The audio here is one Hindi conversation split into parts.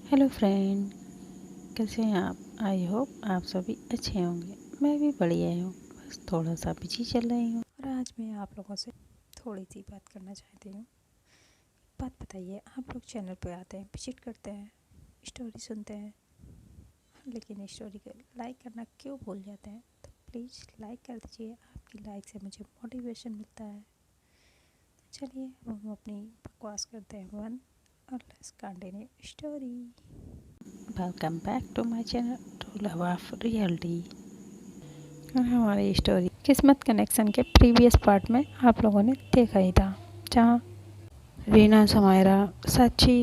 हेलो फ्रेंड, कैसे हैं आप? आई होप आप सभी अच्छे होंगे। मैं भी बढ़िया हूँ, बस थोड़ा सा बिजी चल रही हूँ। और आज मैं आप लोगों से थोड़ी सी बात करना चाहती हूँ। बात बताइए, आप लोग चैनल पे आते हैं, विजिट करते हैं, स्टोरी सुनते हैं, लेकिन स्टोरी को लाइक करना क्यों भूल जाते हैं? तो प्लीज़ लाइक कर दीजिए। आपकी लाइक से मुझे मोटिवेशन मिलता है। चलिए हम अपनी बकवास करते हैं वन और let's continue story. Welcome back to my channel to love of reality. और हमारी स्टोरी किस्मत कनेक्शन के प्रीवियस पार्ट में आप लोगों ने देखा ही था, जहाँ रीना, समायरा, साची,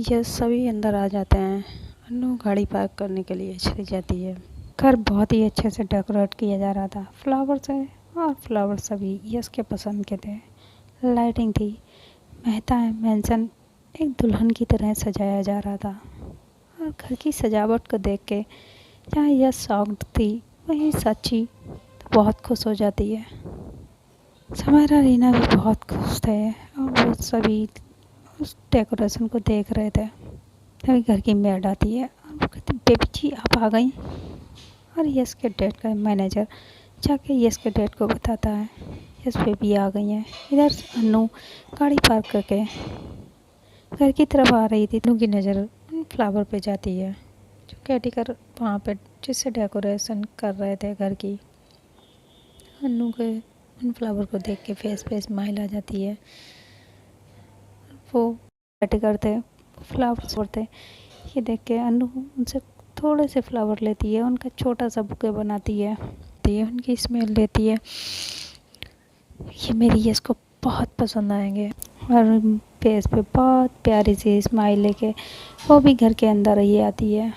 ये सभी अंदर आ जाते हैं। अनु गाड़ी पार्क करने के लिए चली जाती है। घर बहुत ही अच्छे से डेकोरेट किया जा रहा था फ्लावर से, और फ्लावर सभी यश के पसंद के थे। लाइटिंग थी, मेहता मेंशन एक दुल्हन की तरह सजाया जा रहा था। और घर की सजावट को देख के जहाँ यह शॉक्ड थी, वहीं साची तो बहुत खुश हो जाती है। समायरा, रीना भी बहुत खुश थे और वो सभी उस डेकोरेशन को देख रहे थे। तभी घर की मेड आती है और वो कहती, बेबी जी आप आ गई। और यश के डैड का मैनेजर जाके यश के डैड को बताता है, यश बेबी आ गई हैं। इधर अनु गाड़ी पार्क करके घर की तरफ आ रही थी। अनु की नज़र फ्लावर पे जाती है जो कैटिकर वहाँ पे जिससे डेकोरेशन कर रहे थे घर की। अनु के उन फ्लावर को देख के फेस पे स्माइल आ जाती है। वो कैटिकर थे, फ्लावर्स थे। ये देख के अनु उनसे थोड़े से फ्लावर लेती है, उनका छोटा सा बुके बनाती है, उनकी स्मेल लेती है। ये मेरी यश को बहुत पसंद आएंगे। और फेस पे बहुत प्यारी सी स्माइल लेके वो भी घर के अंदर ही आती है।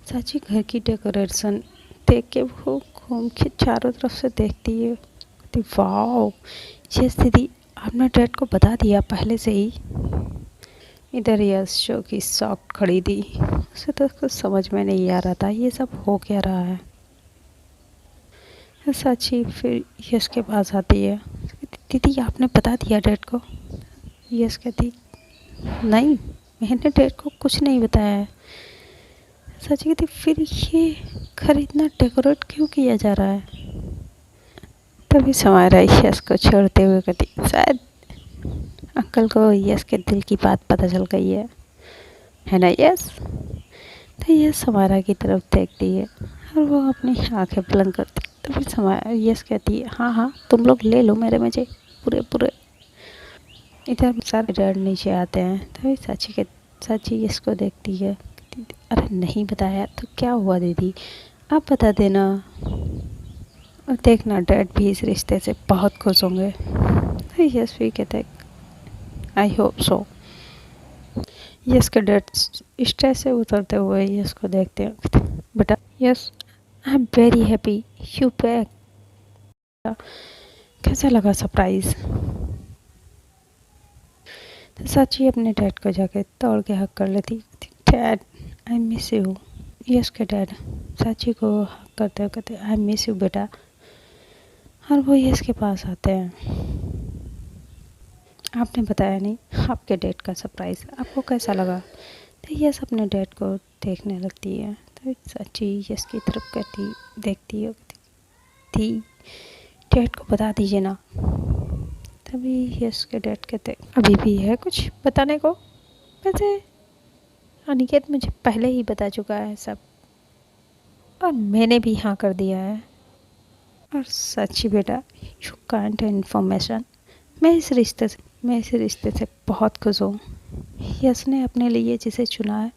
साची घर की डेकोरेशन देख के वो घूम के चारों तरफ से देखती है। कहती, वाओ ये स्थिति आपने डैड को बता दिया पहले से ही? इधर यश जो कि शॉक्ड खड़ी थी, उसे तो कुछ समझ में नहीं आ रहा था ये सब हो क्या रहा है। साची फिर यश के पास आती है। दीदी आपने बता दिया डैड को? यश कहती, नहीं मैंने डैड को कुछ नहीं बताया है। साची कहती, फिर ये घर इतना डेकोरेट क्यों किया जा रहा है? तभी समायरा यश को छोड़ते हुए कहती, शायद अंकल को यश के दिल की बात पता चल गई है ना यश? तो यश समायरा की तरफ देखती है और वो अपनी आंखें बुलंद करती। तभी समायरा यश कहती है, हाँ हाँ तुम लोग ले लो मेरे मजे पूरे पूरे। इधर सारे डैड नीचे आते हैं। तभी साची यश को देखती है। अरे नहीं बताया तो क्या हुआ दीदी, आप बता देना। और देखना डैड भी इस रिश्ते से बहुत खुश होंगे। तो यश भी कहते, आई होप सो। यश के डैड स्टेज से उतरते हुए यश को देखते हैं। बेटा yes, I am very happy you back. कैसा लगा सरप्राइज? तो साची अपने डैड को जाके तोड़ के हक कर लेती। Dad I miss you. Yes के डैड साची को हक करते हुए कहते, आई मिस यू बेटा। और वो यस के पास आते हैं। आपने बताया नहीं आपके डैड का सरप्राइज, आपको कैसा लगा? तो यस अपने डैड को देखने लगती है। तो साची यस की तरफ कहती देखती है, थी डैड को बता दीजिए ना। तभी यस के डैड कहते, अभी भी है कुछ बताने को? वैसे अनिकेत मुझे पहले ही बता चुका है सब, और मैंने भी हाँ कर दिया है। और सच्ची बेटा यू कांट इन्फॉर्मेशन, मैं इस रिश्ते से बहुत खुश हूँ। यस ने अपने लिए जिसे चुना है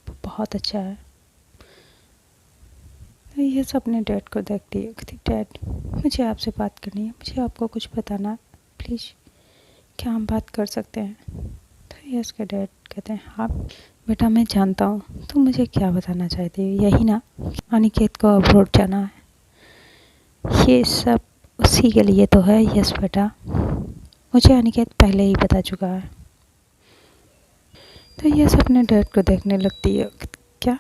वो बहुत अच्छा है। तो यस अपने डैड को देखती है, कहती, डैड मुझे आपसे बात करनी है, मुझे आपको कुछ बताना है, प्लीज़ क्या हम बात कर सकते हैं? तो यस के डैड कहते हैं, हाँ बेटा मैं जानता हूँ तुम मुझे क्या बताना चाहती हो, यही ना अनिकेत को अब्रॉड जाना है, ये सब उसी के लिए तो है। यस बेटा मुझे अनिकेत पहले ही बता चुका है। तो यस अपने डैड को देखने लगती है, क्या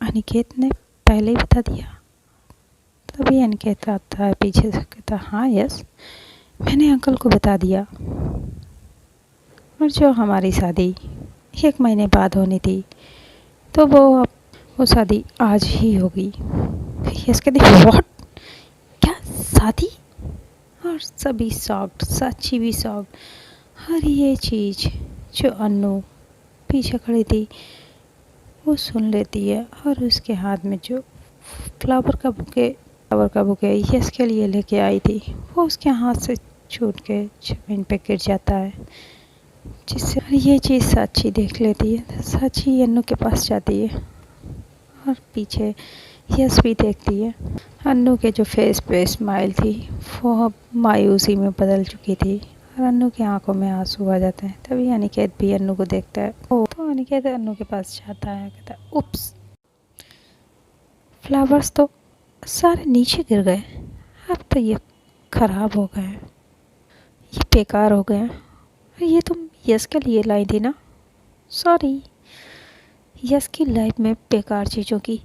अनिकेत ने पहले ही बता दिया? तभी अनिकेत आता है पीछे से, कहता, हाँ यस मैंने अंकल को बता दिया। और जो हमारी शादी 1 महीने बाद होनी थी, तो वो शादी आज ही होगी। यस कहती व्हाट, क्या शादी? और सभी शॉक्ड, साक्षी भी शॉक्ड। और ये चीज़ जो अन्नू पीछे खड़ी थी वो सुन लेती है और उसके हाथ में जो फ्लावर का बुके यस के लिए लेके आई थी वो उसके हाथ से छूट के ज़मीन पे गिर जाता है, जिससे ये चीज़ साक्षी देख लेती है। साक्षी अन्नू के पास जाती है और पीछे यस भी देखती है। अन्नू के जो फेस पे स्माइल थी वो अब मायूसी में बदल चुकी थी और अन्नू की आंखों में आंसू आ जाते हैं। तभी अनिकेत भी अन्नू को देखता है। ओ तो अनिकेत अन्नू के पास जाता है, कहता है उप्स, फ्लावर्स तो सारे नीचे गिर गए, अब तो ये खराब हो गए, ये बेकार हो गए। ये तुम यस के लिए लाई थी ना? सॉरी, यस की लाइफ में बेकार चीज़ों की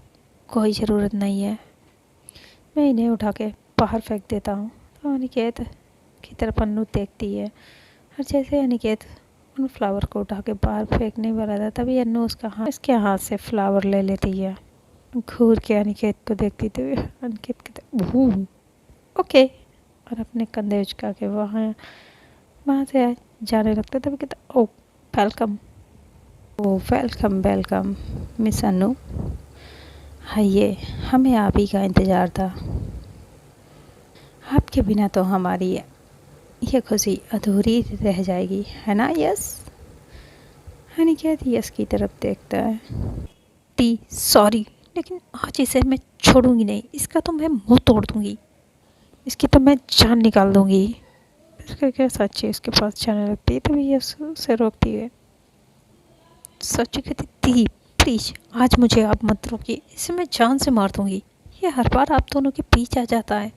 कोई ज़रूरत नहीं है, मैं इन्हें उठा के बाहर फेंक देता हूँ। तो अनिकेत की तरफ अन्नू देखती है और जैसे अनिकेत उन फ्लावर को उठा के बाहर फेंकने वाला था तभी अन्नू इसके हाथ से फ्लावर ले लेती है। घूर के अनिकेत को देखती थी। अनिकेत कहते ओके, और अपने कंधे उचका के वहाँ से जाने लगता। तभी कहता ओ वेलकम, ओ वेलकम वेलकम मिस अन्नू, आइए, हमें आप ही का इंतज़ार था, आपके बिना तो हमारी ये खुशी अधूरी रह जाएगी, है ना यस? अनिकेत यस की तरफ देखता है। टी सॉरी, लेकिन आज इसे मैं छोड़ूंगी नहीं, इसका तो मैं मुंह तोड़ दूंगी, इसकी तो मैं जान निकाल दूंगी। इसका क्या सच्ची इसके पास जाने लगती है तभी यस उसे रोकती है। सच्ची कहती दी प्लीज आज मुझे आप मत रोकिए, इसे मैं जान से मार दूंगी, ये हर बार आप दोनों के बीच आ जाता है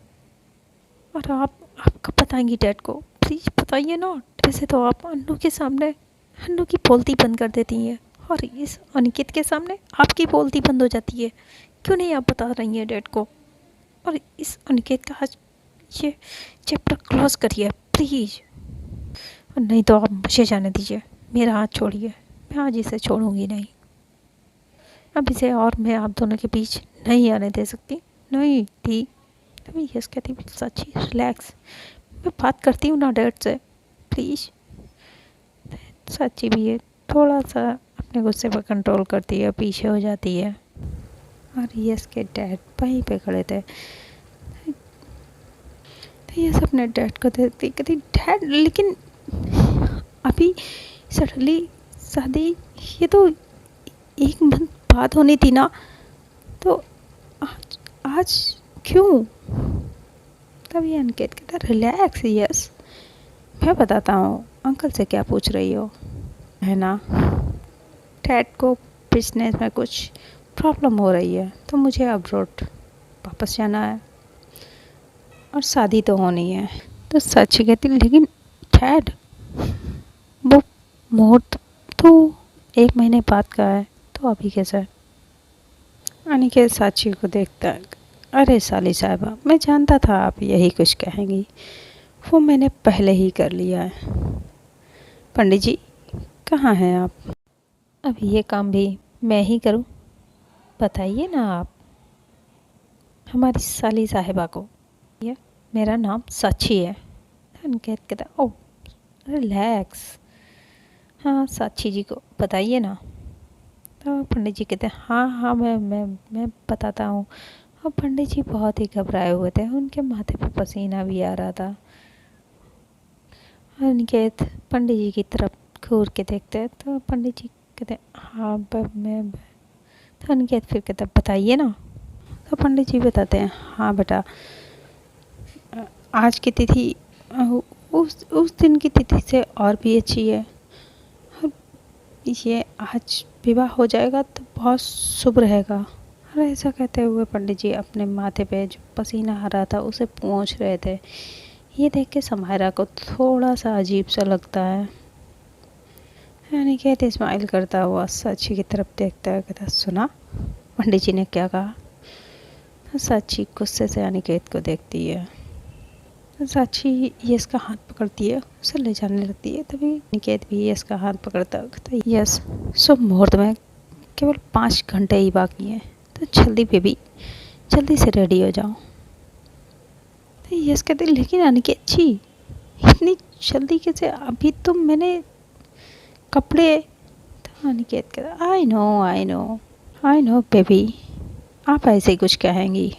और आप कब बताएंगी डैड को, प्लीज बताइए ना। वैसे तो आप अन्नू के सामने अन्नू की बोलती बंद कर देती हैं और इस अनिकेत के सामने आपकी बोलती बंद हो जाती है, क्यों नहीं आप बता रही हैं डैड को? और इस अनिकेत का आज ये चैप्टर क्लोज करिए प्लीज़, और नहीं तो आप मुझे जाने दीजिए, मेरा हाथ छोड़िए, मैं आज इसे छोड़ूंगी नहीं, अब इसे और मैं आप दोनों के बीच नहीं आने दे सकती, नहीं दी। तभी यस कहती सच्ची रिलैक्स, मैं बात करती हूँ ना डैड से, प्लीज़। सच्ची भी है, थोड़ा सा अपने गुस्से पर कंट्रोल करती है, पीछे हो जाती है और यस के डैड वहीं पे खड़े थे। तो यस अपने डैड को देखती कहती डैड लेकिन अभी सडनली शादी, ये तो 1 मंथ बाद होनी थी ना, तो आज क्यों? तभी अनिकेत कहता रिलैक्स यस, मैं बताता हूँ अंकल से क्या पूछ रही हो, है ना? डैड को बिजनेस में कुछ प्रॉब्लम हो रही है तो मुझे अब्रॉड वापस जाना है और शादी तो होनी है। तो सच कहती लेकिन डैड वो मुहूर्त तो 1 महीने बाद का है, तो अभी कैसे? अनिकेत साक्षी को देखता है, अरे साली साहिबा, मैं जानता था आप यही कुछ कहेंगी, वो मैंने पहले ही कर लिया है। पंडित जी कहाँ हैं आप? अभी ये काम भी मैं ही करूं? बताइए ना आप हमारी साली साहिबा को, ये मेरा नाम साक्षी है। अनिकेत कहता ओ रिलैक्स, हाँ साक्षी जी को बताइए ना। तो पंडित जी कहते हैं हाँ हाँ मैं बताता हूँ। और पंडित जी बहुत ही घबराए हुए थे, उनके माथे पे पसीना भी आ रहा था। अनिकेत पंडित जी की तरफ घूर के देखते हैं तो पंडित जी कहते हैं हाँ मैं। तो अनिकेत फिर कहते बताइए ना। तो पंडित जी बताते हैं हाँ बेटा, आज की तिथि उस दिन की तिथि से और भी अच्छी है, ये आज विवाह हो जाएगा तो बहुत शुभ रहेगा। और ऐसा कहते हुए पंडित जी अपने माथे पे जो पसीना आ रहा था उसे पोंछ रहे थे। ये देख के समायरा को थोड़ा सा अजीब सा लगता है। अनिकेत स्माइल करता हुआ साक्षी की तरफ देखता है, कहता सुना पंडित जी ने क्या कहा? साक्षी गुस्से से अनिकेत को देखती है। साक्षी यस का हाथ पकड़ती है, उसे ले जाने लगती है। तभी निकेत भी यस का हाथ पकड़ता है, कहता है यस शुभ मुहूर्त में केवल 5 घंटे ही बाकी हैं, तो जल्दी बेबी जल्दी से रेडी हो जाओ। तो यस कहते लेकिन अनिकेत जी इतनी जल्दी कैसे, अभी तो मैंने कपड़े। तो अनिकेत कहता आई नो बेबी, आप ऐसे ही कुछ कहेंगी,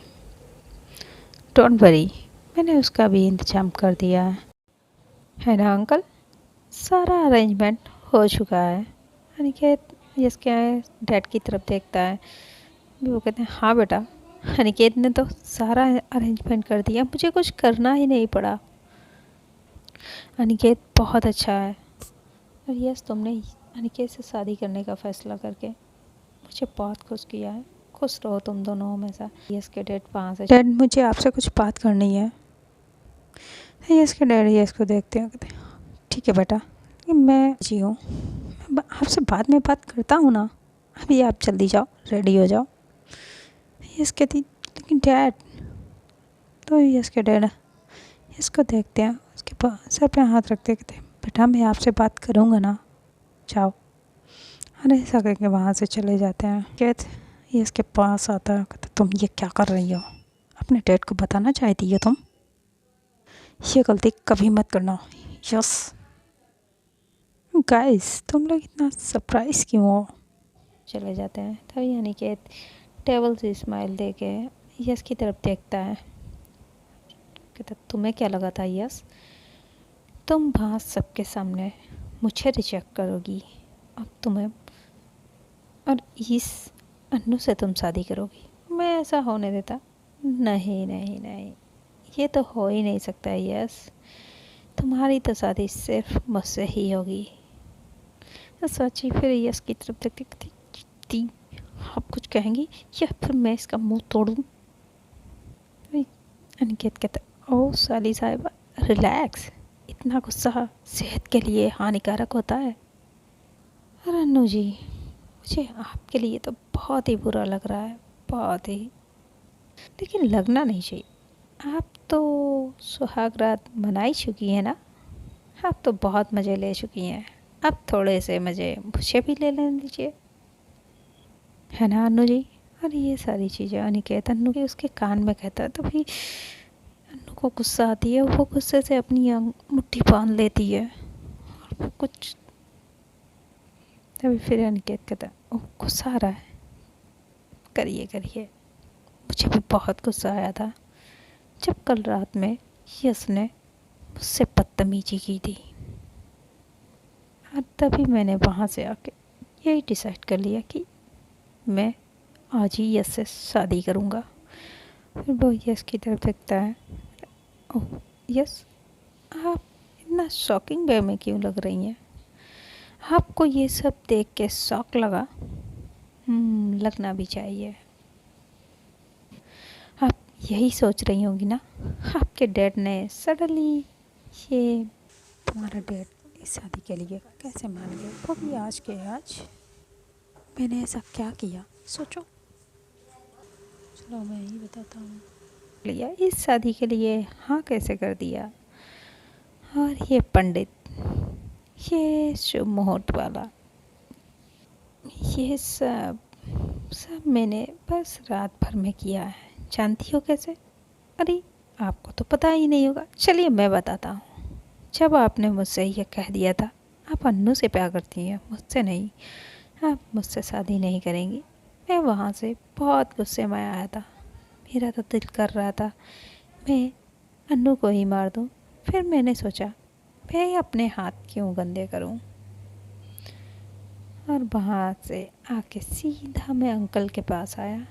डोंट वरी, मैंने उसका भी इंतजाम कर दिया है ना अंकल, सारा अरेंजमेंट हो चुका है। अनिकेत यस क्या है डैड की तरफ देखता है, वो कहते हैं हाँ बेटा, अनिकेत ने तो सारा अरेंजमेंट कर दिया, मुझे कुछ करना ही नहीं पड़ा। अनिकेत बहुत अच्छा है, और यस तुमने अनिकेत से शादी करने का फैसला करके मुझे बहुत खुश किया है, खुश रहो तुम दोनों हमेशा। यस के डैड वहाँ से, डैड मुझे आपसे कुछ बात करनी है। यस के डैड यस को देखते हैं, कहते हैं ठीक है बेटा, मैं जी हूँ, मैं आपसे बाद में बात करता हूँ ना, अभी आप जल्दी जाओ रेडी हो जाओ। यस कहती लेकिन डैड। तो यस के डैड इसको देखते हैं, उसके पास सर पे हाथ रखते कहते हैं बेटा मैं आपसे बात करूँगा ना, जाओ। और ऐसा करके वहाँ से चले जाते हैं। कहते ये इसके पास आता है, कहते तुम ये क्या कर रही हो, अपने डैड को बताना चाहती हो तुम, ये गलती कभी मत करना। यस गाइस तुम लोग इतना सरप्राइज क्यों हो। चले जाते हैं। तभी अनिकेत टेबल से स्माइल दे के यस की तरफ देखता है, कहता तुम्हें क्या लगा था यस, तुम वहाँ सबके सामने मुझे रिजेक्ट करोगी, अब तुम्हें और इस अन्नू से तुम शादी करोगी, मैं ऐसा होने देता, नहीं नहीं नहीं, ये तो हो ही नहीं सकता यस, तुम्हारी तो शादी सिर्फ मुझसे ही होगी। तो सच्ची फिर यस की तरफ देखती थी, आप कुछ कहेंगी या फिर मैं इसका मुंह तोड़ूं। अनिकेत कहता ओ साली साहिबा रिलैक्स, इतना गुस्सा सेहत के लिए हानिकारक होता है। अरे अन्नू जी मुझे आपके लिए तो बहुत ही बुरा लग रहा है, बहुत ही, लेकिन लगना नहीं चाहिए, आप तो सुहाग रात मना ही चुकी हैं ना, आप तो बहुत मज़े ले चुकी हैं, अब थोड़े से मज़े मुझे भी ले लेने दीजिए, है ना अन्नू जी। और ये सारी चीज़ें अनिकेत अन्नू के उसके कान में कहता है, तभी अन्नू को गुस्सा आती है, वो गुस्से से अपनी मुट्ठी बांध लेती है और वो कुछ, तभी फिर अनिकेत कहता है ओह गुस्सा आ रहा है, करिए करिए, मुझे भी बहुत गुस्सा आया था जब कल रात में यस ने मुझसे बदतमीजी की थी, और तभी मैंने वहाँ से आके यही डिसाइड कर लिया कि मैं आज ही यस से शादी करूँगा। फिर वो यस की तरफ देखता है, ओह यस आप इतना शॉकिंग वे में क्यों लग रही हैं, आपको ये सब देख के शौक लगा, लगना भी चाहिए, आप यही सोच रही होंगी ना, आपके डैड ने सडनली ये, तुम्हारा डैड इस शादी के लिए कैसे मान गए, वो भी आज के आज, मैंने ऐसा क्या किया सोचो, चलो मैं ही बताता हूँ, लिया इस शादी के लिए हाँ कैसे कर दिया, और ये पंडित, ये शुभ मुहूर्त वाला, ये सब सब मैंने बस रात भर में किया है, जानती हो कैसे, अरे आपको तो पता ही नहीं होगा, चलिए मैं बताता हूँ। जब आपने मुझसे ये कह दिया था आप अन्नू से प्यार करती हैं मुझसे नहीं, आप मुझसे शादी नहीं करेंगी, मैं वहाँ से बहुत गुस्से में आया था, मेरा तो दिल कर रहा था मैं अन्नू को ही मार दूँ, फिर मैंने सोचा मैं अपने हाथ क्यों गंदे करूँ, और वहाँ से आके सीधा मैं अंकल के पास आया,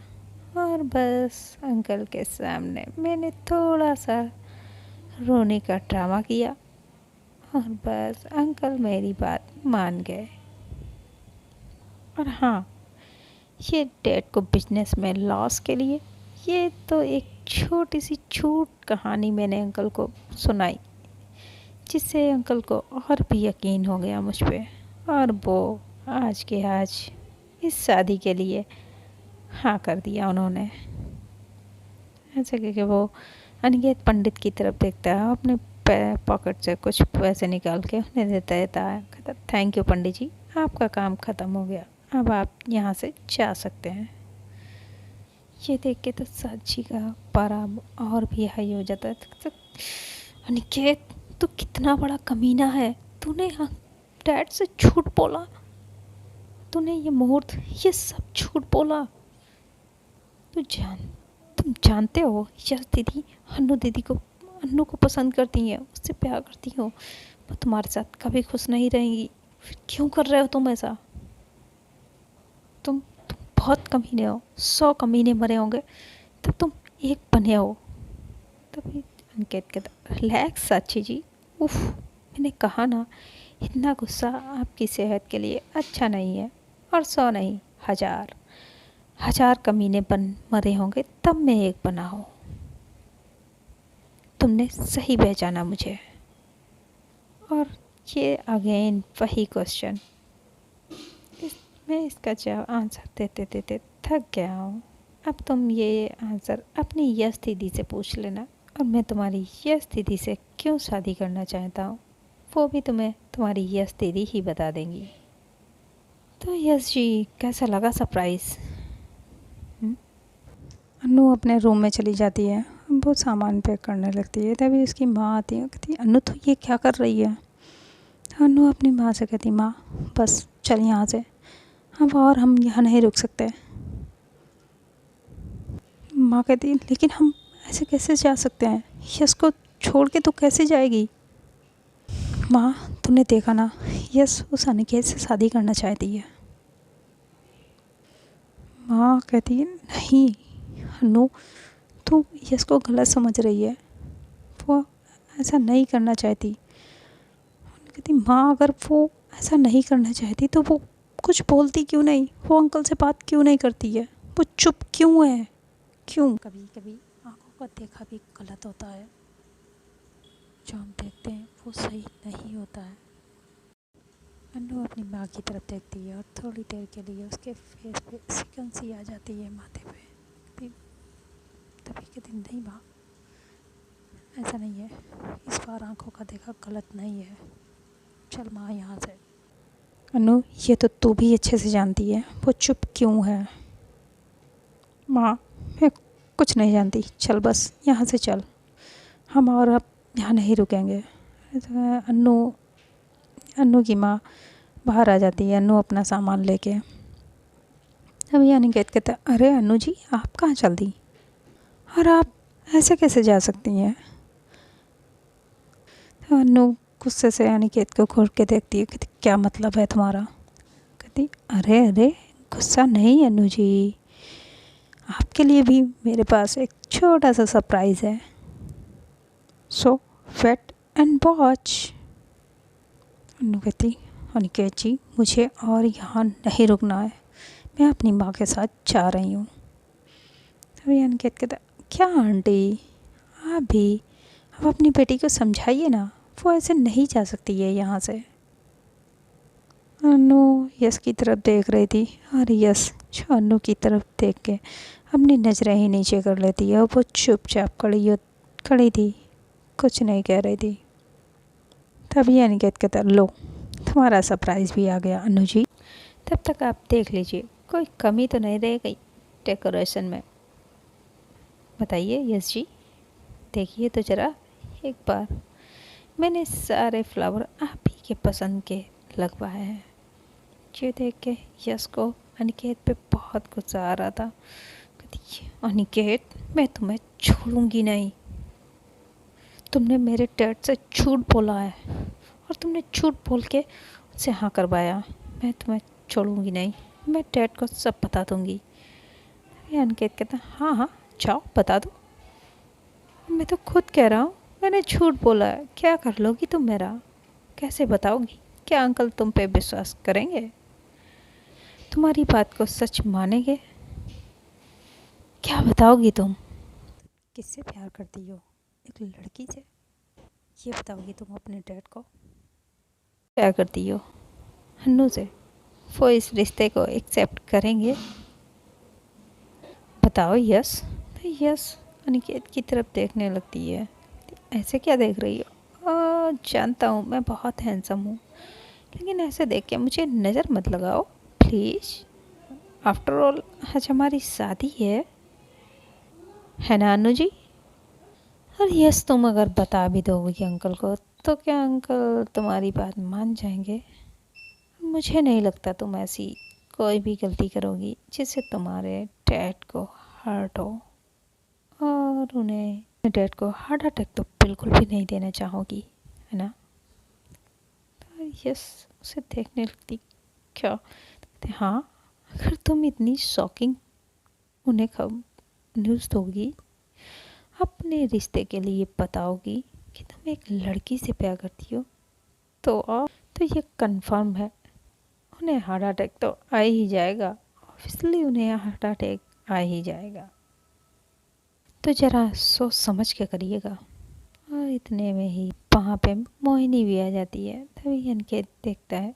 और बस अंकल के सामने मैंने थोड़ा सा रोने का ड्रामा किया, और बस अंकल मेरी बात मान गए। और हाँ ये डैड को बिजनेस में लॉस के लिए, ये तो एक छोटी सी झूठ कहानी मैंने अंकल को सुनाई, जिससे अंकल को और भी यकीन हो गया मुझ पे, और वो आज के आज इस शादी के लिए हाँ कर दिया उन्होंने। ऐसे करके वो अनिकेत पंडित की तरफ देखता है, अपने पॉकेट से कुछ पैसे निकाल के उन्हें देता है। कहता थैंक यू पंडित जी, आपका काम ख़त्म हो गया, अब आप यहाँ से जा सकते हैं। ये देख के तो साची का पारा और भी हाई हो जाता है। तो अनिकेत तू कितना बड़ा कमीना है, तूने डैड से झूठ बोला, तूने ये मुहूर्त ये सब झूठ बोला। तुम जानते हो यश दीदी अन्नू को पसंद करती हैं, उससे प्यार करती हो, वो तुम्हारे साथ कभी खुश नहीं रहेंगी, फिर क्यों कर रहे हो तुम ऐसा? तुम बहुत कमीने हो, 100 कमीने मरे होंगे तब तुम एक बने हो। तभी अनिकेत कहता रिलैक्स साची जी, उफ मैंने कहा ना, इतना गुस्सा आपकी सेहत के लिए अच्छा नहीं है, और 100 नहीं 1000 कमीने मरे होंगे तब मैं एक बना हूँ। तुमने सही पहचाना मुझे। और ये अगेन वही क्वेश्चन, मैं इसका जवाब आंसर देते देते थक गया हूँ। अब तुम ये आंसर अपनी यश दीदी से पूछ लेना, और मैं तुम्हारी यश दीदी से क्यों शादी करना चाहता हूँ वो भी तुम्हें तुम्हारी यश दीदी ही बता देंगी। तो यश जी कैसा लगा सरप्राइज़? अन्नू अपने रूम में चली जाती है, वो सामान पैक करने लगती है। तभी उसकी माँ आती है, कहती अन्नू तो ये क्या कर रही है? अन्नू अपनी माँ से कहती माँ बस चल यहाँ से, अब और हम यहाँ नहीं रुक सकते। माँ कहती लेकिन हम ऐसे कैसे जा सकते हैं, यश को छोड़ के तो कैसे जाएगी? माँ तूने देखा ना, यश उस अनिकेत से शादी करना चाहती है। माँ कहती है नहीं अन्नू, तू यश को गलत समझ रही है, वो ऐसा नहीं करना चाहती। कहती माँ अगर वो ऐसा नहीं करना चाहती तो वो कुछ बोलती क्यों नहीं, वो अंकल से बात क्यों नहीं करती है, वो चुप क्यों है, क्यों? कभी कभी आंखों का देखा भी गलत होता है, जो हम देखते हैं वो सही नहीं होता है। अन्नू अपनी माँ की तरफ देखती है और थोड़ी देर के लिए उसके फेस पे सिकन सी आ जाती है माथे पे। तभी कहती नहीं माँ ऐसा नहीं है, इस बार आंखों का देखा गलत नहीं है, चल माँ यहाँ से। अन्नू ये तो तू भी अच्छे से जानती है वो चुप क्यों है। माँ मैं कुछ नहीं जानती, चल बस यहाँ से चल, हम और अब यहाँ नहीं रुकेंगे। अन्नू की माँ बाहर आ जाती है, अन्नू अपना सामान लेके। अभी अनिकेत कहता अरे अन्नू जी आप कहाँ चल दी, और आप ऐसे कैसे जा सकती हैं? तो अन्नू गुस्से से अनिकेत को घूर के देखती है, कहती क्या मतलब है तुम्हारा? कहती अरे अरे गुस्सा नहीं अन्नू जी, आपके लिए भी मेरे पास एक छोटा सा सरप्राइज़ है, सो वेट एंड वॉच। अन्नू कहती अनिकेत जी मुझे और यहाँ नहीं रुकना है, मैं अपनी माँ के साथ जा रही हूँ। तभी अनिकेत कहता क्या आंटी आप भी, अब अपनी बेटी को समझाइए ना, वो ऐसे नहीं जा सकती है यहाँ से। अन्नू यश की तरफ देख रही थी, और यश जो अन्नू की तरफ देख के अपनी नज़रें ही नीचे कर लेती है, और वो चुपचाप खड़ी थी, कुछ नहीं कह रही थी। तभी अनिकेत कहता लो तुम्हारा सरप्राइज़ भी आ गया अन्नू जी, तब तक आप देख लीजिए कोई कमी तो नहीं रह गई डेकोरेशन में, बताइए यश जी देखिए तो ज़रा एक बार, मैंने सारे फ्लावर आप ही के पसंद के लगवाए हैं। ये देख के यश को अनिकेत पे बहुत गुस्सा आ रहा था। कहती अनिकेत मैं तुम्हें छोड़ूंगी नहीं, तुमने मेरे डैड से झूठ बोला है, और तुमने झूठ बोल के उससे हाँ करवाया, मैं तुम्हें छोड़ूंगी नहीं, मैं डैड को सब बता दूंगी। अनिकेत कहता हाँ हाँ जाओ बता दो, मैं तो खुद कह रहा हूँ मैंने झूठ बोला है, क्या कर लोगी तुम मेरा, कैसे बताओगी, क्या अंकल तुम पे विश्वास करेंगे, तुम्हारी बात को सच मानेंगे, क्या बताओगी तुम? किससे प्यार करती हो, एक लड़की से, ये बताओगी तुम अपने डैड को? प्यार करती हो अन्नू से, वो इस रिश्ते को एक्सेप्ट करेंगे? बताओ यस। तो यस अनिकेत की तरफ देखने लगती है। ऐसे क्या देख रही हो? जानता हूँ मैं बहुत हैंडसम हूँ, लेकिन ऐसे देख के मुझे नज़र मत लगाओ प्लीज़। आफ्टर ऑल आज हमारी शादी है ना अनु जी? और यस, तुम अगर बता भी दोगी अंकल को तो क्या अंकल तुम्हारी बात मान जाएंगे? मुझे नहीं लगता तुम ऐसी कोई भी गलती करोगी जिससे तुम्हारे डैड को हर्ट हो, और उन्हें डैड को हार्ट अटैक तो बिल्कुल भी नहीं देना चाहोगी, है ना? तो यस उसे देखने लगती। क्या? हाँ, अगर तुम इतनी शॉकिंग उन्हें न्यूज़ दोगी, अपने रिश्ते के लिए बताओगी कि तुम एक लड़की से प्यार करती हो, तो ये कंफर्म है उन्हें हार्ट अटैक तो आ ही जाएगा। ऑब्वियसली उन्हें हार्ट अटैक आ ही जाएगा। तो ज़रा सोच समझ के करिएगा। और इतने में ही वहाँ पे मोहिनी भी आ जाती है। तभी अनिकेत देखता है,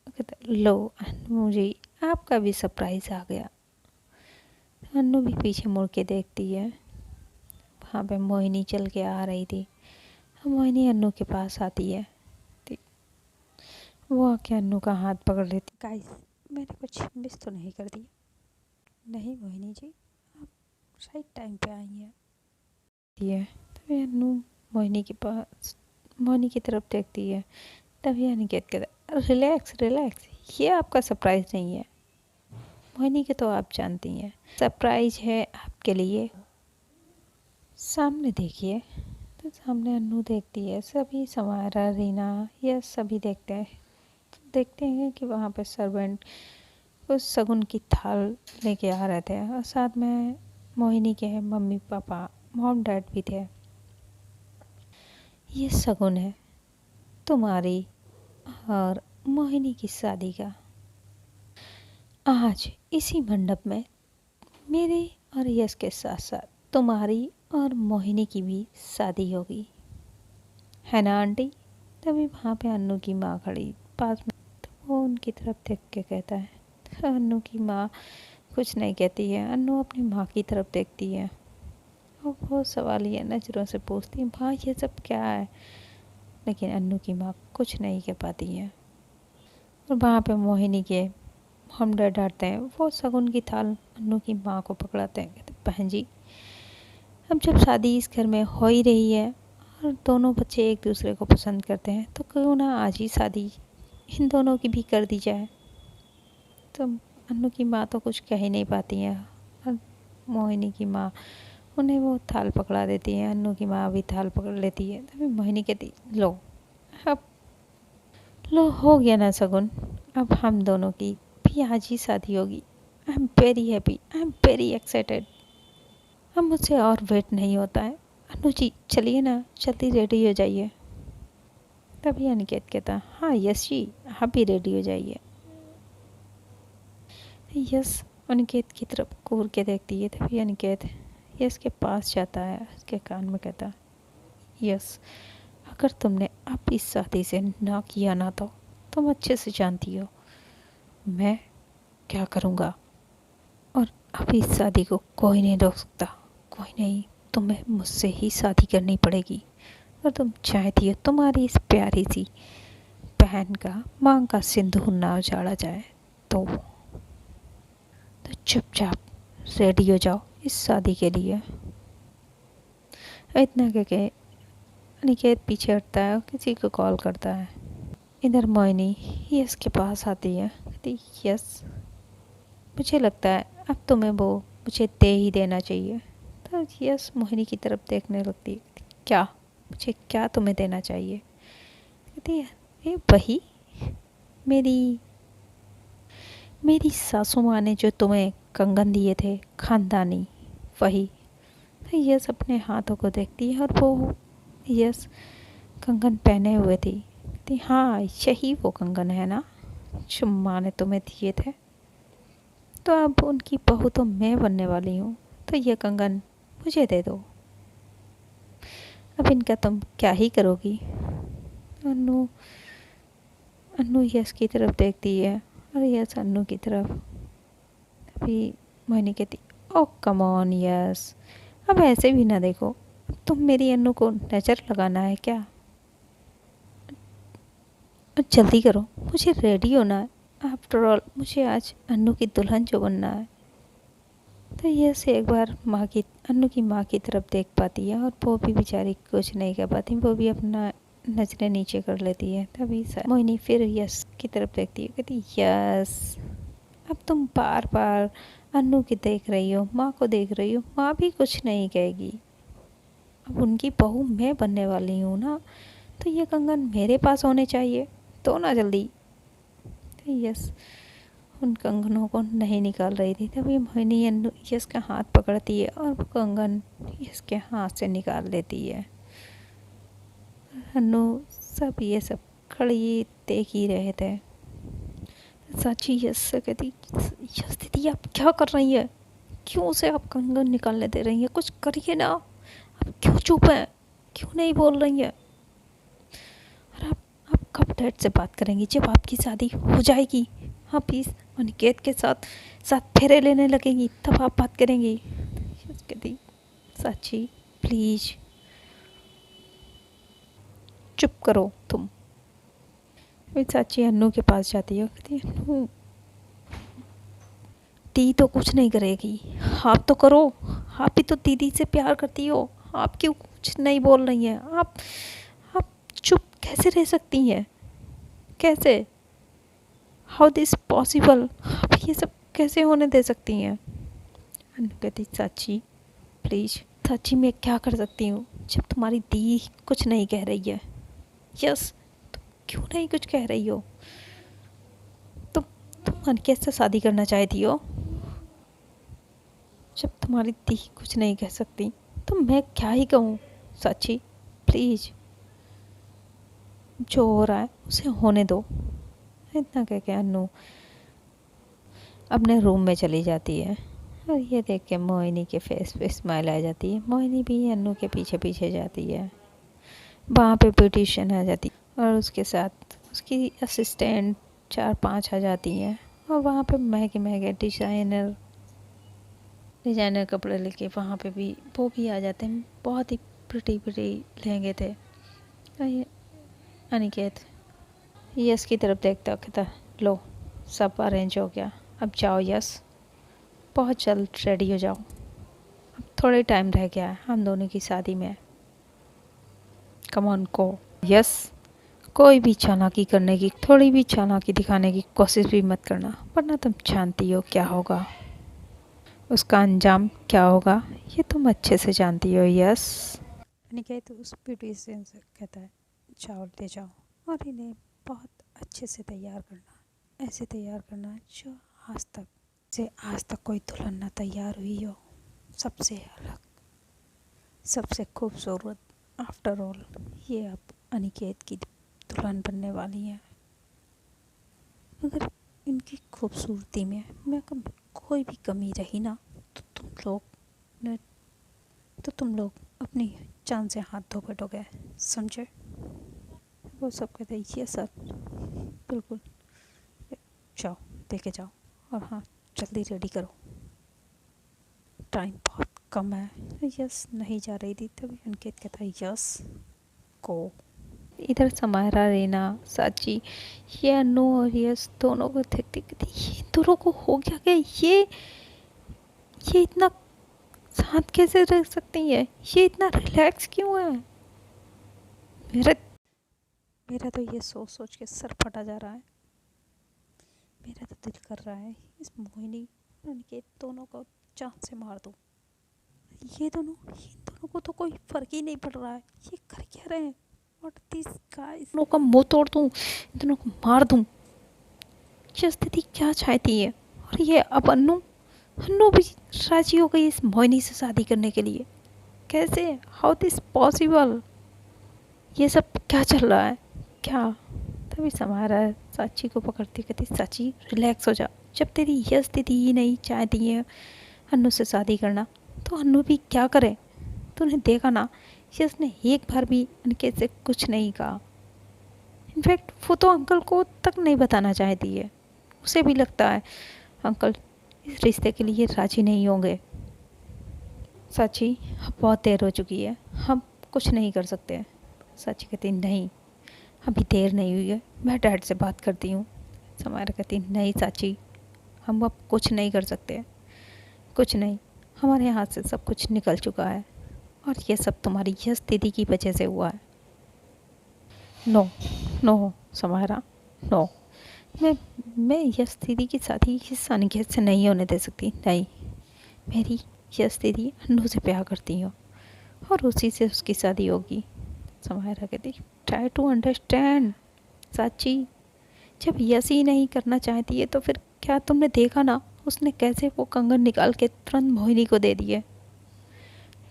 कहता लो अनु जी, आपका भी सरप्राइज़ आ गया। अनु भी पीछे मुड़ के देखती है। वहाँ पे मोहिनी चल के आ रही थी। मोहिनी अनु के पास आती है। वो आके अनु का हाथ पकड़ लेती। गाइस, मैंने कुछ मिस तो नहीं कर दिया? नहीं मोहिनी जी, आप सही टाइम पे आई हैं। तभी अनु मोहिनी की तरफ देखती है। तभी अनिकेत कहता है रिलैक्स रिलैक्स, ये आपका सरप्राइज़ नहीं है। मोहिनी के तो आप जानती हैं, सरप्राइज है आपके लिए। सामने देखिए। तो सामने अनु देखती है, सभी समारा रीना ये सभी देखते हैं कि वहाँ पे सर्वेंट उस शगुन की थाल लेके आ रहे थे, और साथ में मोहिनी के मम्मी पापा मॉम डैड भी थे। ये शगुन है तुम्हारी और मोहिनी की शादी का। आज इसी मंडप में मेरे और यश के साथ साथ तुम्हारी और मोहिनी की भी शादी होगी, है ना आंटी? तभी वहाँ पे अन्नू की माँ खड़ी पास में। तो वो उनकी तरफ देख के कहता है। तो अन्नू की माँ कुछ नहीं कहती है। अन्नू अपनी माँ की तरफ देखती है और बहुत सवालिया नज़रों से पूछती है, माँ ये सब क्या है? लेकिन अन्नू की माँ कुछ नहीं कह पाती है। और वहाँ पे मोहिनी के हम डर डांटते हैं। वो शगुन की थाल अन्नू की माँ को पकड़ाते हैं। कहते बहन जी, अब जब शादी इस घर में हो ही रही है और दोनों बच्चे एक दूसरे को पसंद करते हैं, तो क्यों ना आज ही शादी इन दोनों की भी कर दी जाए। तो अन्नू की माँ तो कुछ कह ही नहीं पाती है, और मोहिनी की माँ उन्हें वो थाल पकड़ा देती है। अन्नू की माँ भी थाल पकड़ लेती है। तभी मोहिनी कहती लो, अब लो हो गया ना शगुन, अब हम दोनों की भी आज ही शादी होगी। I am very happy, I am very excited. अब मुझसे और वेट नहीं होता है। अनु जी चलिए ना, जल्दी रेडी हो जाइए। तभी अनिकेत कहता हाँ यश जी, आप भी रेडी हो जाइए। यश अनिकेत की तरफ घूर के देखती है। तभी अनिकेत यश के पास जाता है, उसके कान में कहता यश, अगर तुमने अब इस शादी से ना किया ना तो तुम अच्छे से जानती हो मैं क्या करूँगा। और अब इस शादी को कोई नहीं रोक सकता, कोई नहीं। तुम्हें मुझसे ही शादी करनी पड़ेगी। और तुम चाहती हो तुम्हारी इस प्यारी सी बहन का मांग का सिंदूर ना उजाड़ा जाए, तो चुपचाप रेडी हो जाओ इस शादी के लिए। इतना कह के अनिकेत पीछे हटता है और किसी को कॉल करता है। इधर मोहिनी यश के पास आती है। कहती यश, मुझे लगता है अब तुम्हें वो मुझे दे ही देना चाहिए। तो यश मोहिनी की तरफ देखने लगती है। क्या? मुझे क्या तुम्हें देना चाहिए? कहती है ये वही मेरी मेरी सासू माँ ने जो तुम्हें कंगन दिए थे खानदानी, वही। तो यश अपने हाथों को देखती है और वो यश कंगन पहने हुए थी। कहती हाँ यही वो कंगन है ना जो माँ ने तुम्हें दिए थे। तो अब उनकी बहू तो मैं बनने वाली हूँ, तो ये कंगन मुझे दे दो। अब इनका तुम क्या ही करोगी? अनु अनु यश की तरफ देखती है और यश अनु की तरफ। अभी मोहिनी कहती ओ कम ऑन यश, अब ऐसे भी ना देखो, तुम मेरी अन्नू को नज़र लगाना है क्या? जल्दी करो, मुझे रेडी होना है। आफ्टर ऑल मुझे आज अन्नू की दुल्हन जो बनना है। तो ये से एक बार माँ की, अन्नू की माँ की तरफ देख पाती है और वो भी बेचारी कुछ नहीं कर पाती, वो भी अपना नजरें नीचे कर लेती है। तभी मोहिनी फिर यस की तरफ देखती है, कहती यस, अब तुम बार बार अन्नू की देख रही हो, माँ को देख रही हो, माँ भी कुछ नहीं कहेगी। अब उनकी बहू मैं बनने वाली हूँ ना, तो ये कंगन मेरे पास होने चाहिए, तो ना जल्दी। तो यस उन कंगनों को नहीं निकाल रही थी, तभी मोहिनी अन्नू यस का हाथ पकड़ती है और वो कंगन यस के हाथ से निकाल लेती है। अन्नू सब ये सब खड़ी देख ही रहे थे। साची यस से कहती, यस दीदी आप क्या कर रही है? क्यों से आप कंगन निकालने दे रही हैं? कुछ करिए ना, आप क्यों चुप हैं? क्यों नहीं बोल रही हैं? और आप कब डैड से बात करेंगी? जब आपकी शादी हो जाएगी, हाँ प्लीज़ अनिकेत के साथ साथ फेरे लेने लगेंगी, तब आप बात करेंगी। यस कहती, साची प्लीज़ चुप करो तुम। फिर चाची अन्नू के पास जाती है, कहती अन्नू दी तो कुछ नहीं करेगी, आप तो करो, आप भी तो दीदी से प्यार करती हो, आप क्यों कुछ नहीं बोल रही हैं? आप चुप कैसे रह सकती हैं? कैसे? How this possible? आप ये सब कैसे होने दे सकती हैं? अन्नू कहती चाची प्लीज़। चाची मैं क्या कर सकती हूँ जब तुम्हारी दी कुछ नहीं कह रही है? यस तुम क्यों नहीं कुछ कह रही हो? तुम अनिकेत से शादी करना चाहती हो, जब तुम्हारी दी कुछ नहीं कह सकती तो मैं क्या ही कहूँ? साची प्लीज़, जो हो रहा है उसे होने दो। इतना कह के अन्नू अपने रूम में चली जाती है और ये देख के मोहिनी के फेस पे स्माइल आ जाती है। मोहिनी भी अन्नू के पीछे पीछे जाती है। वहाँ पे ब्यूटिशियन आ जाती और उसके साथ उसकी असिस्टेंट 4-5 आ जाती हैं और वहाँ पे महंगे महंगे डिज़ाइनर कपड़े लेके वहाँ पे भी वो भी आ जाते हैं। बहुत ही प्रिटी लहंगे थे। अनिकेत यस की तरफ देखता कहता, लो सब अरेंज हो गया, अब जाओ यस, बहुत जल्द रेडी हो जाओ, अब थोड़े टाइम रह गया है हम दोनों की शादी में। कम ऑन को यस, कोई भी चालाकी करने की, थोड़ी भी चालाकी दिखाने की कोशिश भी मत करना, वरना तुम जानती हो क्या होगा, उसका अंजाम क्या होगा ये तुम अच्छे से जानती हो। यस अनिकेत उस ब्यूटिशियन से कहता है, चावल ले जाओ और इन्हें बहुत अच्छे से तैयार करना, ऐसे तैयार करना जो आज तक कोई दुल्हन ना तैयार हुई हो, सबसे अलग, सबसे खूबसूरत। आफ्टर ऑल ये अब अनिकेत की दुल्हन बनने वाली है। अगर इनकी खूबसूरती में मैं कोई भी कमी रही ना, तो तुम लोग अपनी जान से हाथ धो बैठोगे, समझे? वो सब कहते हैं ये सर बिल्कुल, जाओ देखे जाओ और हाँ जल्दी रेडी करो, टाइम बहुत कम है। यस नहीं जा रही थी, तभी अंकित कहता है यस को। इधर समायरा, रीना, साची, ये अनु और यस दोनों को देखते कहते ये दोनों को हो गया क्या? ये इतना शांत कैसे रह सकती है? ये इतना रिलैक्स क्यों है? मेरा तो ये सोच सोच के सर फटा जा रहा है। मेरा तो दिल कर रहा है इस मोहिनी और अनिकेत दोनों को जान से मार दूं। इन दोनों को तो कोई फर्क ही नहीं पड़ रहा है, ये कर क्या रहे हैं? व्हाट दिस गाइस, दोनों का मुंह तोड़ दूं, इन दोनों को मार दूं। ये स्थिति क्या चाहती है? और ये अब अन्नू भी राजी हो गई इस मोहिनी से शादी करने के लिए। कैसे? How this possible? ये सब क्या चल रहा है? क्या? तभी समारा साची को पकड़ती कहती, साची रिलैक्स हो जा, जब तेरी यह स्थिति ही नहीं चाहती है अन्नू से शादी करना, तो अन्नू भी क्या करे? तूने देखा ना, यस ने एक बार भी अनिकेत से कुछ नहीं कहा। इनफैक्ट वो तो अंकल को तक नहीं बताना चाहती है। उसे भी लगता है अंकल इस रिश्ते के लिए राजी नहीं होंगे। साची बहुत देर हो चुकी है, हम कुछ नहीं कर सकते। साची कहती नहीं, अभी देर नहीं हुई है, मैं डैड से बात करती हूँ। समायरा कहती नहीं साची, हम अब कुछ नहीं कर सकते, कुछ नहीं, हमारे हाथ से सब कुछ निकल चुका है और ये सब तुम्हारी यश दीदी की वजह से हुआ है। नो नो समायरा, नो, मैं मैं यश दीदी की शादी इस अनिकेत से नहीं होने दे सकती। नहीं, मेरी यश दीदी अन्नू से प्यार करती हो और उसी से उसकी शादी होगी। समायरा कहती ट्राई टू अंडरस्टैंड साची, जब यश ही नहीं करना चाहती है तो फिर क्या तुमने देखा ना उसने कैसे वो कंगन निकाल के तुरंत मोहिनी को दे दिए।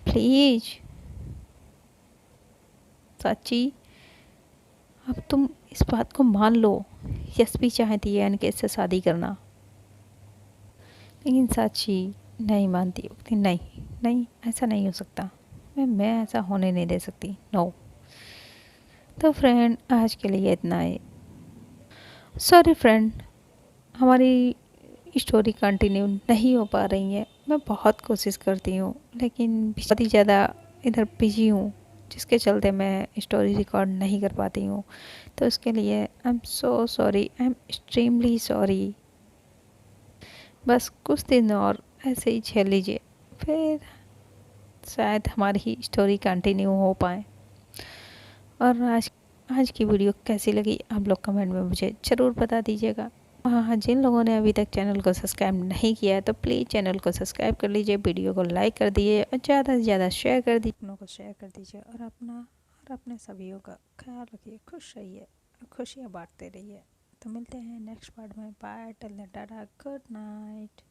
प्लीज साची, अब तुम इस बात को मान लो, यश भी चाहती है अनिकेत से शादी करना। लेकिन साची नहीं मानती, बोलती नहीं नहीं, ऐसा नहीं हो सकता, मैं ऐसा होने नहीं दे सकती, नो। तो फ्रेंड आज के लिए इतना है। सॉरी फ्रेंड, हमारी स्टोरी कंटिन्यू नहीं हो पा रही है। मैं बहुत कोशिश करती हूँ लेकिन बहुत ही ज़्यादा इधर बिजी हूँ, जिसके चलते मैं स्टोरी रिकॉर्ड नहीं कर पाती हूँ। तो इसके लिए I am so sorry, I am extremely sorry. बस कुछ दिन और ऐसे ही झेल लीजिए, फिर शायद हमारी स्टोरी कंटिन्यू हो पाए। और आज की वीडियो कैसी लगी आप लोग कमेंट में मुझे ज़रूर बता दीजिएगा। हाँ, जिन लोगों ने अभी तक चैनल को सब्सक्राइब नहीं किया है तो प्लीज़ चैनल को सब्सक्राइब कर लीजिए, वीडियो को लाइक कर दीजिए और ज़्यादा से ज़्यादा शेयर कर दीजिए, अपनों को शेयर कर दीजिए और अपने सभी का ख्याल रखिए, खुश रहिए, खुशियाँ बांटते रहिए। तो मिलते हैं नेक्स्ट पार्ट में। Bye, till then tata, good night.